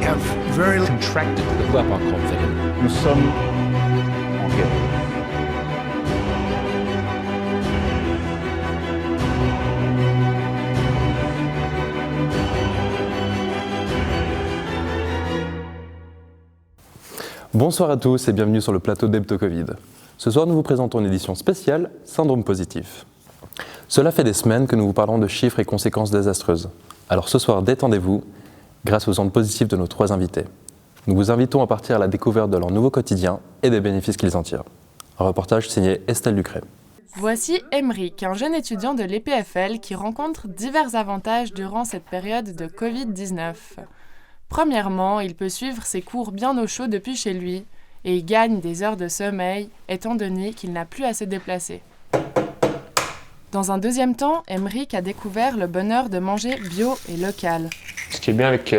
have very contracted. De quoi pas confident? Nous sommes en guerre. Bonsoir à tous et bienvenue sur le plateau d'Hebto-Covid. Ce soir, nous vous présentons une édition spéciale Syndrome positif. Cela fait des semaines que nous vous parlons de chiffres et conséquences désastreuses. Alors ce soir, détendez-vous grâce aux ondes positives de nos 3 invités. Nous vous invitons à partir à la découverte de leur nouveau quotidien et des bénéfices qu'ils en tirent. Un reportage signé Estelle Ducret. Voici Emeric, un jeune étudiant de l'EPFL qui rencontre divers avantages durant cette période de Covid-19. Premièrement, il peut suivre ses cours bien au chaud depuis chez lui et il gagne des heures de sommeil étant donné qu'il n'a plus à se déplacer. Dans un deuxième temps, Emeric a découvert le bonheur de manger bio et local. Ce qui est bien avec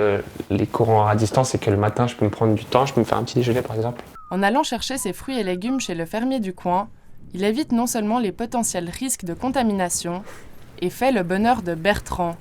les cours à distance, c'est que le matin, je peux me prendre du temps, je peux me faire un petit déjeuner par exemple. En allant chercher ses fruits et légumes chez le fermier du coin, il évite non seulement les potentiels risques de contamination et fait le bonheur de Bertrand.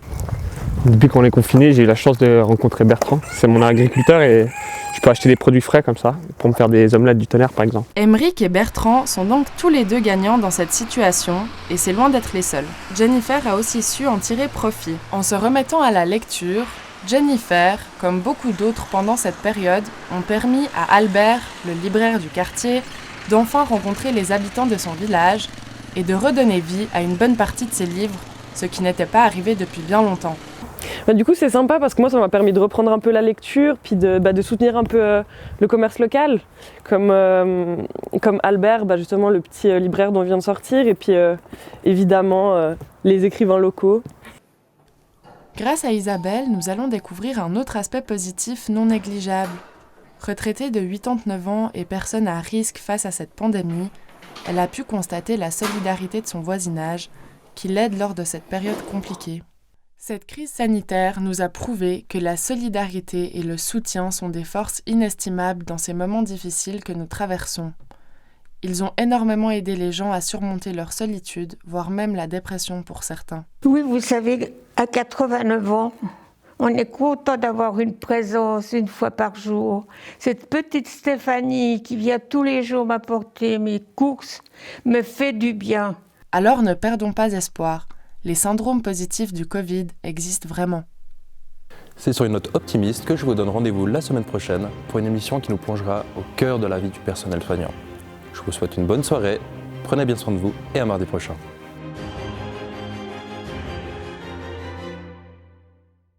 Depuis qu'on est confiné, j'ai eu la chance de rencontrer Bertrand. C'est mon agriculteur et je peux acheter des produits frais comme ça pour me faire des omelettes du tonnerre par exemple. Emeric et Bertrand sont donc tous les deux gagnants dans cette situation et c'est loin d'être les seuls. Jennifer a aussi su en tirer profit. En se remettant à la lecture, Jennifer, comme beaucoup d'autres pendant cette période, ont permis à Albert, le libraire du quartier, d'enfin rencontrer les habitants de son village et de redonner vie à une bonne partie de ses livres, ce qui n'était pas arrivé depuis bien longtemps. Du coup, c'est sympa parce que moi, ça m'a permis de reprendre un peu la lecture, puis de soutenir un peu le commerce local, comme Albert, justement le petit libraire dont vient de sortir, et puis évidemment les écrivains locaux. Grâce à Isabelle, nous allons découvrir un autre aspect positif non négligeable. Retraitée de 89 ans et personne à risque face à cette pandémie, elle a pu constater la solidarité de son voisinage, qui l'aide lors de cette période compliquée. Cette crise sanitaire nous a prouvé que la solidarité et le soutien sont des forces inestimables dans ces moments difficiles que nous traversons. Ils ont énormément aidé les gens à surmonter leur solitude, voire même la dépression pour certains. Oui, vous savez, à 89 ans, on est content d'avoir une présence une fois par jour. Cette petite Stéphanie qui vient tous les jours m'apporter mes courses me fait du bien. Alors ne perdons pas espoir. Les syndromes positifs du Covid existent vraiment. C'est sur une note optimiste que je vous donne rendez-vous la semaine prochaine pour une émission qui nous plongera au cœur de la vie du personnel soignant. Je vous souhaite une bonne soirée, prenez bien soin de vous et à mardi prochain.